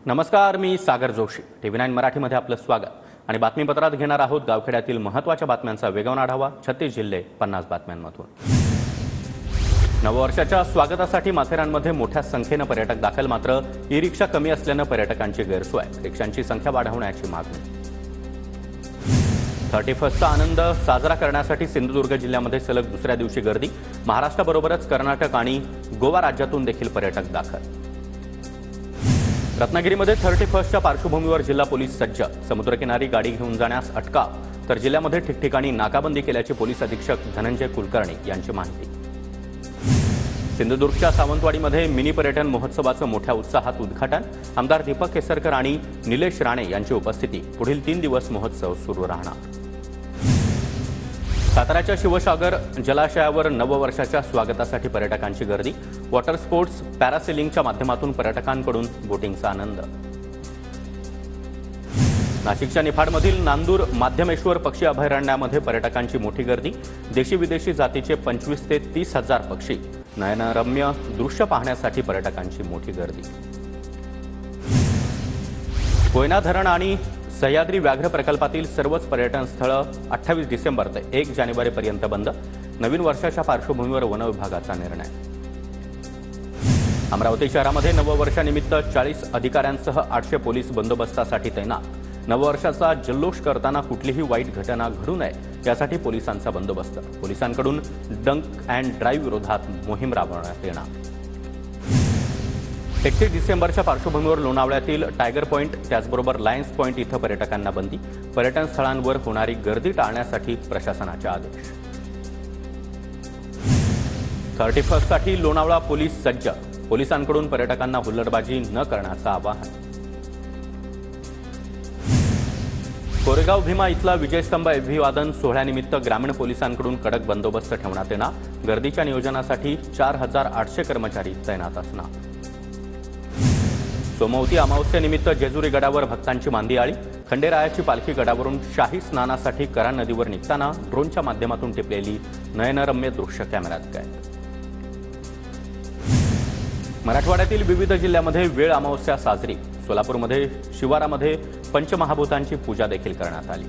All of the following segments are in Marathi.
नमस्कार, मी सागर जोशी. TV9 मराठीमध्ये आपलं स्वागत आणि बातमीपत्रात घेणार आहोत गावखेड्यातील महत्त्वाच्या बातम्यांचा वेगवान आढावा. 36 जिल्हे 50 बातम्यांमधून. नववर्षाच्या स्वागतासाठी माथेरानमध्ये मोठ्या संख्येने पर्यटक दाखल. मात्र ई-रिक्षा कमी असल्याने पर्यटकांची गैरसोय. रिक्षांची संख्या वाढवण्याची मागणी. 31sta आनंद साजरा करण्यासाठी सिंधुदुर्ग जिल्ह्यामध्ये सलग दुसऱ्या दिवशी गर्दी. महाराष्ट्राबरोबरच कर्नाटक आणि गोवा राज्यातून देखील पर्यटक दाखल. रत्नागिरीमध्ये 31च्या पार्श्वभूमीवर जिल्हा पोलीस सज्ज. समुद्रकिनारी गाडी घेऊन जाण्यास अटकाव. तर जिल्ह्यामध्ये ठिकठिकाणी नाकाबंदी केल्याची पोलीस अधीक्षक धनंजय कुलकर्णी यांची माहिती. सिंधुदुर्गच्या सावंतवाडीमध्ये मिनी पर्यटन महोत्सवाचं मोठ्या उत्साहात उद्घाटन. आमदार दीपक केसरकर आणि निलेश राणे यांची उपस्थिती. पुढील 3 दिवस महोत्सव सुरू राहणार. साताऱ्याच्या शिवसागर जलाशयावर नववर्षाच्या स्वागतासाठी पर्यटकांची गर्दी. वॉटर स्पोर्ट्स, पॅरासेलिंगच्या माध्यमातून पर्यटकांकडून बोटिंगचा आनंद. नाशिकच्या निफाडमधील नांदूर माध्यमेश्वर पक्षी अभयारण्यामध्ये पर्यटकांची मोठी गर्दी. देशी विदेशी जातीचे 25 ते 30 हजार पक्षी. नयनरम्य दृश्य पाहण्यासाठी पर्यटकांची मोठी गर्दी. कोयना धरण आणि सह्याद्री व्याघ्र प्रकल्पातील सर्वच पर्यटन स्थळं 28 डिसेंबर ते 1 जानेवारीपर्यंत बंद. नवीन वर्षाच्या पार्श्वभूमीवर वन विभागाचा निर्णय. अमरावती शहरामध्ये नववर्षानिमित्त 40 अधिकाऱ्यांसह 800 पोलीस बंदोबस्तासाठी तैनात. नववर्षाचा जल्लोष करताना कुठलीही वाईट घटना घडू नये यासाठी पोलिसांचा बंदोबस्त. पोलिसांकडून ड्रंक अँड ड्राईव्ह विरोधात मोहीम राबवण्यात येणार. 31 डिसेंबरच्या पार्श्वभूमीवर लोणावळ्यातील टायगर पॉईंट त्याचबरोबर लायन्स पॉईंट इथं पर्यटकांना बंदी. पर्यटन स्थळांवर होणारी गर्दी टाळण्यासाठी प्रशासनाचे आदेश. 31साठी लोणावळा पोलीस सज्ज. पोलिसांकडून पर्यटकांना हुल्लडबाजी न करण्याचं आवाहन. कोरेगाव भीमा इथला विजयस्तंभ अभिवादन सोहळ्यानिमित्त ग्रामीण पोलिसांकडून कडक बंदोबस्त ठेवण्यात येणार. गर्दीच्या नियोजनासाठी 4800 कर्मचारी तैनात असणार. सोमवती अमावस्येनिमित्त जेजुरी गडावर भक्तांची मांदी आळी. खंडेरायाची पालखी गडावरून शाही स्नानासाठी करा नदीवर निघताना ड्रोनच्या माध्यमातून टिपलेली नयनरम्य दृश्य कॅमेऱ्यात कैद. मराठवाड्यातील विविध जिल्ह्यामध्ये वेळ अमावस्या साजरी. सोलापूरमध्ये शिवारामध्ये पंचमहाभूतांची पूजा देखील करण्यात आली.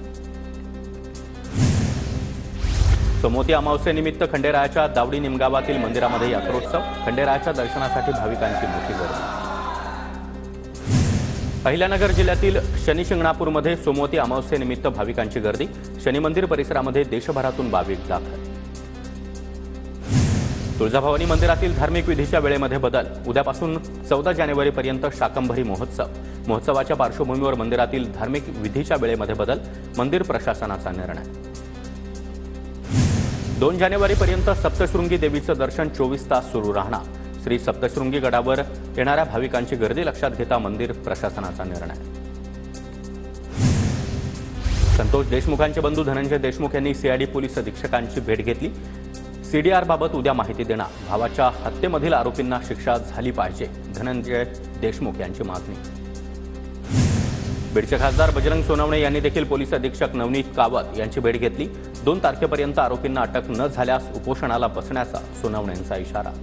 सोमवती अमावस्येनिमित्त खंडेरायाच्या दावडी निमगावातील मंदिरामध्ये यात्रोत्सव. खंडेरायाच्या दर्शनासाठी भाविकांची मोठी गर्दी. अहिल्यानगर जिल्ह्यातील शनिशिंगणापूरमध्ये सोमवती अमावस्येनिमित्त भाविकांची गर्दी. शनी मंदिर परिसरामध्ये देशभरातून भाविक दाखल. तुळजाभवानी मंदिरातील धार्मिक विधीच्या वेळेमध्ये बदल. उद्यापासून 14 जानेवारीपर्यंत शाकंभरी महोत्सव. महोत्सवाच्या पार्श्वभूमीवर मंदिरातील धार्मिक विधीच्या वेळेमध्ये बदल. मंदिर प्रशासनाचा निर्णय. 2 जानेवारीपर्यंत सप्तशृंगी देवीचं दर्शन 24 तास सुरू राहणार. श्री सप्तशृंगी गडावर येणाऱ्या भाविकांची गर्दी लक्षात घेता मंदिर प्रशासनाचा निर्णय. संतोष देशमुखांचे बंधू धनंजय देशमुख यांनी सीआयडी पोलीस अधीक्षकांची भेट घेतली. सीडीआर बाबत उद्या माहिती देणार. भावाच्या हत्येमधील आरोपींना शिक्षा झाली पाहिजे, धनंजय देशमुख यांची मागणी. बीडचे खासदार बजरंग सोनवणे यांनी देखील पोलीस अधीक्षक नवनीत कावत यांची भेट घेतली. 2 तारखेपर्यंत आरोपींना अटक न झाल्यास उपोषणाला बसण्याचा सोनवणेंचा इशारा.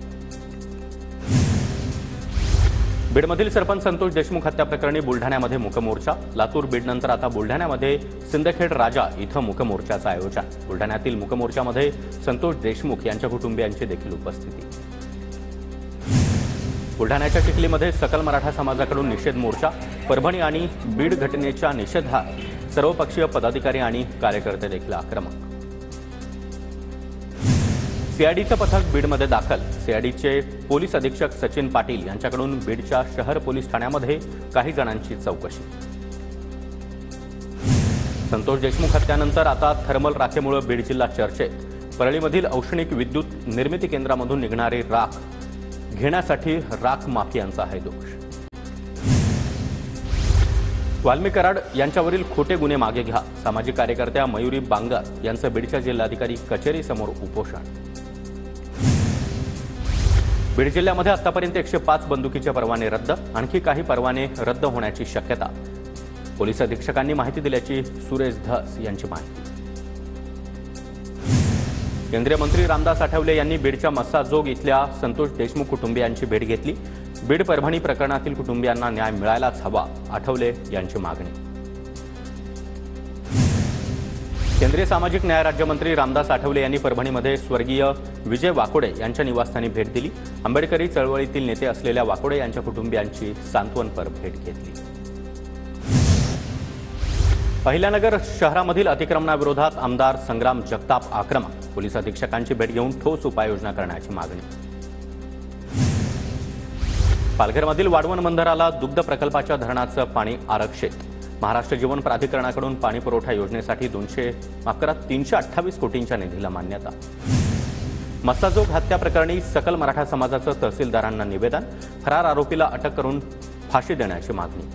बीडमधील सरपंच संतोष देशमुख हत्या प्रकरणी बुलढाण्यामध्ये मूकमोर्चा. लातूर बीडनंतर आता बुलढाण्यामध्ये सिंदखेड राजा इथं मूकमोर्चाचं आयोजन. बुलढाण्यातील मूकमोर्चामध्ये संतोष देशमुख यांच्या कुटुंबियांची देखील उपस्थिती. बुलढाण्याच्या चिखलीमध्ये सकल मराठा समाजाकडून निषेध मोर्चा. परभणी आणि बीड घटनेच्या निषेधार्थ सर्वपक्षीय पदाधिकारी आणि कार्यकर्ते देखील आक्रमक. सीआयडीचं पथक बीडमध्ये दाखल. सीआयडीचे पोलीस अधीक्षक सचिन पाटील यांच्याकडून बीडच्या शहर पोलीस ठाण्यामध्ये काही जणांची चौकशी. संतोष देशमुख हत्यानंतर आता थर्मल राखेमुळे बीड जिल्हा चर्चेत. परळीमधील औष्णिक विद्युत निर्मिती केंद्रामधून निघणारी राख घेण्यासाठी राख माफियांचा आहे दोष. वाल्मी कराड यांच्यावरील खोटे गुन्हे मागे घ्या. सामाजिक कार्यकर्त्या मयुरी बांगर यांचं बीडच्या जिल्हाधिकारी कचेरीसमोर उपोषण. बीड जिल्ह्यामध्ये आतापर्यंत 105 बंदुकीचे परवाने रद्द. आणखी काही परवाने रद्द होण्याची शक्यता. पोलीस अधीक्षकांनी माहिती दिल्याची सुरेश धस यांची माहिती. केंद्रीय मंत्री रामदास आठवले यांनी बीडच्या मस्साजोग इथल्या संतोष देशमुख कुटुंबियांची भेट घेतली. बीड परभणी प्रकरणातील कुटुंबियांना न्याय मिळायलाच हवा, आठवले यांची मागणी. केंद्रीय सामाजिक न्याय राज्यमंत्री रामदास आठवले यांनी परभणीमध्ये स्वर्गीय विजय वाकोडे यांच्या निवासस्थानी भेट दिली. आंबेडकरी चळवळीतील नेते असलेल्या वाकोडे यांच्या कुटुंबियांची सांत्वनपर भेट घेतली. अहिल्यानगर शहरामधील अतिक्रमणाविरोधात आमदार संग्राम जगताप आक्रमक. पोलीस अधीक्षकांची भेट घेऊन ठोस उपाययोजना करण्याची मागणी. पालघरमधील वाढवण बंदराला दुग्ध प्रकल्पाच्या धरणाचं पाणी आरक्षित. महाराष्ट्र जीवन प्राधिकरणाकडून पाणी पुरवठा योजनेसाठी 328 कोटींच्या निधीला मान्यता. मस्साजोग हत्या प्रकरणी सकल मराठा समाजाचं तहसीलदारांना निवेदन. फरार आरोपीला अटक करून फाशी देण्याची मागणी.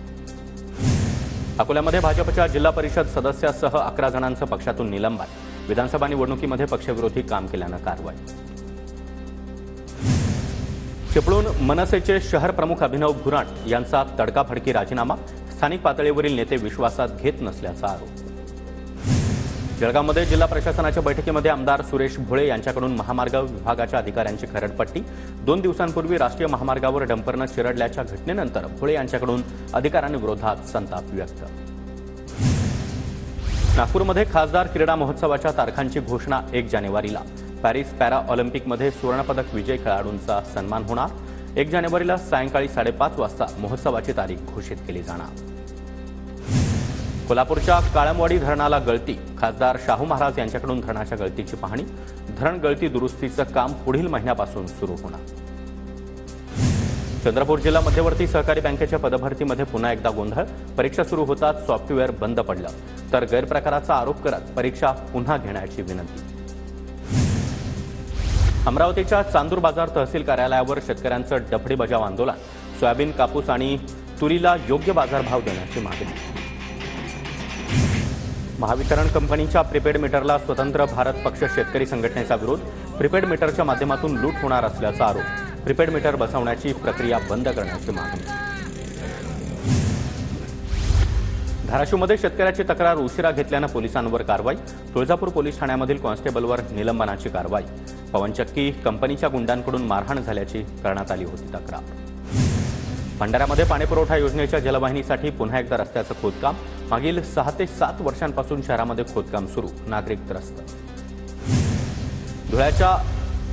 अकोल्यामध्ये भाजपच्या जिल्हा परिषद सदस्यासह 11 जणांचं पक्षातून निलंबन. विधानसभा निवडणुकीमध्ये पक्षविरोधी काम केल्यानं कारवाई. चिपळूण मनसेचे शहर प्रमुख अभिनव भुराट यांचा तडकाफडकी राजीनामा. स्थानिक पातळीवरील नेते विश्वासात घेत नसल्याचा आरोप. जळगावमध्ये जिल्हा प्रशासनाच्या बैठकीमध्ये आमदार सुरेश भोळे यांच्याकडून महामार्ग विभागाच्या अधिकाऱ्यांची खरडपट्टी. 2 दिवसांपूर्वी राष्ट्रीय महामार्गावर डंपरनं चिरडल्याच्या घटनेनंतर भोळे यांच्याकडून अधिकाऱ्यांविरोधात संताप व्यक्त. नागपूरमध्ये खासदार क्रीडा महोत्सवाच्या तारखांची घोषणा 1 जानेवारीला. पॅरिस पॅरा ऑलिम्पिकमध्ये सुवर्णपदक विजयी खेळाडूंचा सन्मान होणार. 1 जानेवारीला सायंकाळी 5:30 वाजता महोत्सवाची तारीख घोषित केली जाणार. कोल्हापूरच्या काळमवाडी धरणाला गळती. खासदार शाहू महाराज यांच्याकडून धरणाच्या गळतीची पाहणी. धरण गळती दुरुस्तीचं काम पुढील महिन्यापासून सुरू होणार. चंद्रपूर जिल्हा मध्यवर्ती सहकारी बँकेच्या पदभरतीमध्ये पुन्हा एकदा गोंधळ. परीक्षा सुरू होताच सॉफ्टवेअर बंद पडलं, तर गैरप्रकाराचा आरोप करत परीक्षा पुन्हा घेण्याची विनंती. अमरावतीच्या चांदूर बाजार तहसील कार्यालयावर शेतकऱ्यांचं डफडी बजाव आंदोलन. सोयाबीन, कापूस आणि तुरीला योग्य बाजारभाव देण्याची मागणी. महावितरण कंपनीच्या प्रीपेड मीटरला स्वतंत्र भारत पक्ष शेतकरी संघटनेचा विरोध. प्रीपेड मीटरच्या माध्यमातून लूट होणार असल्याचा आरोप. प्रीपेड मीटर बसवण्याची प्रक्रिया बंद करण्याची मागणी. धाराशिवमध्ये शेतकऱ्याची तक्रार उशिरा घेतल्यानं पोलिसांवर कारवाई. तुळजापूर पोलीस ठाण्यामधील कॉन्स्टेबलवर निलंबनाची कारवाई. पवनचक्की कंपनीच्या गुंडांकडून मारहाण झाल्याची करण्यात आली होती तक्रार. भंडाऱ्यामध्ये पाणीपुरवठा योजनेच्या जलवाहिनीसाठी पुन्हा एकदा रस्त्याचं खोदकाम. मागील 6 ते 7 वर्षांपासून शहरामध्ये खोदकाम सुरू. नागरिक त्रस्त. धुळ्याच्या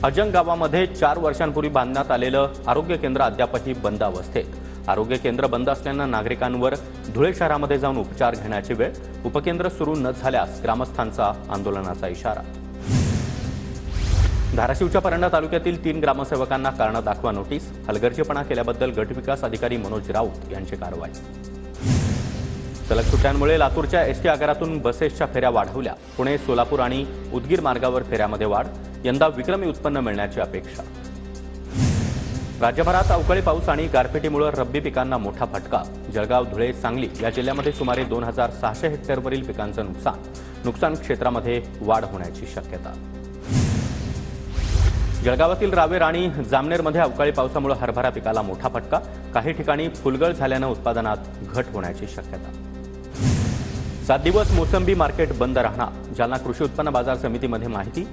अजंग गावामध्ये 4 वर्षांपूर्वी बांधण्यात आलेलं आरोग्य केंद्र अद्यापही बंद अवस्थेत. आरोग्य केंद्र बंद असल्यानं नागरिकांवर धुळे शहरामध्ये जाऊन उपचार घेण्याची वेळ. उपकेंद्र सुरू न झाल्यास ग्रामस्थांचा आंदोलनाचा इशारा. धाराशिवच्या परंडा तालुक्यातील 3 ग्रामसेवकांना कारण दाखवा नोटीस. हलगर्जीपणा केल्याबद्दल गटविकास अधिकारी मनोज राऊत यांची कारवाई. सलग सुट्ट्यांमुळे लातूरच्या एसटी आगारातून बसेसच्या फेऱ्या वाढवल्या. पुणे, सोलापूर आणि उदगीर मार्गावर फेऱ्यामध्ये वाढ. यंदा विक्रमी उत्पन्न मिळण्याची अपेक्षा. राज्यभरात अवकाळी पाऊस आणि गारपिटीमुळे रब्बी पिकांना मोठा फटका. जळगाव, धुळे, सांगली या जिल्ह्यामध्ये सुमारे 2600 हेक्टरवरील पिकांचं नुकसान क्षेत्रामध्ये वाढ होण्याची शक्यता. जळगावातील रावेर आणि जामनेरमध्ये अवकाळी पावसामुळे हरभरा पिकाला मोठा फटका. काही ठिकाणी फुलगळ झाल्यानं उत्पादनात घट होण्याची शक्यता. 7 दिवस मोसंबी मार्केट बंद राहणार. जालना कृषी उत्पन्न बाजार समितीमध्ये माहिती.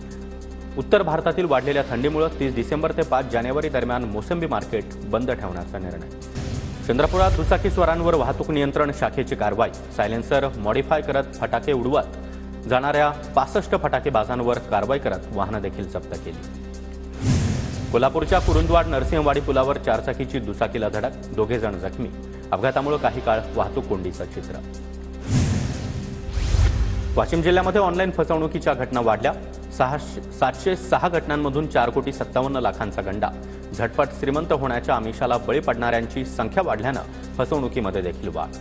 उत्तर भारतातील वाढलेल्या थंडीमुळे 30 डिसेंबर ते 5 जानेवारी दरम्यान मोसंबी मार्केट बंद ठेवण्याचा निर्णय. चंद्रपुरात दुचाकीस्वारांवर वाहतूक नियंत्रण शाखेची कारवाई. सायलेन्सर मॉडिफाय करत फटाके उडवत जाणाऱ्या 65 फटाकेबाजांवर कारवाई करत वाहनं देखील जप्त केली. कोल्हापूरच्या कुरुंदवाड नरसिंहवाडी पुलावर 4 चाकीची दुचाकीला धडक. 2 जण जखमी. अपघातामुळे काही काळ वाहतूक कोंडीचं चित्र. वाशिम जिल्ह्यामध्ये ऑनलाईन फसवणुकीच्या घटना वाढल्या. 706 घटनांमधून 4,57,00,000चा गंडा. झटपट श्रीमंत होण्याच्या आमिषाला बळी पडणाऱ्यांची संख्या वाढल्यानं फसवणुकीमध्ये देखील वाढ.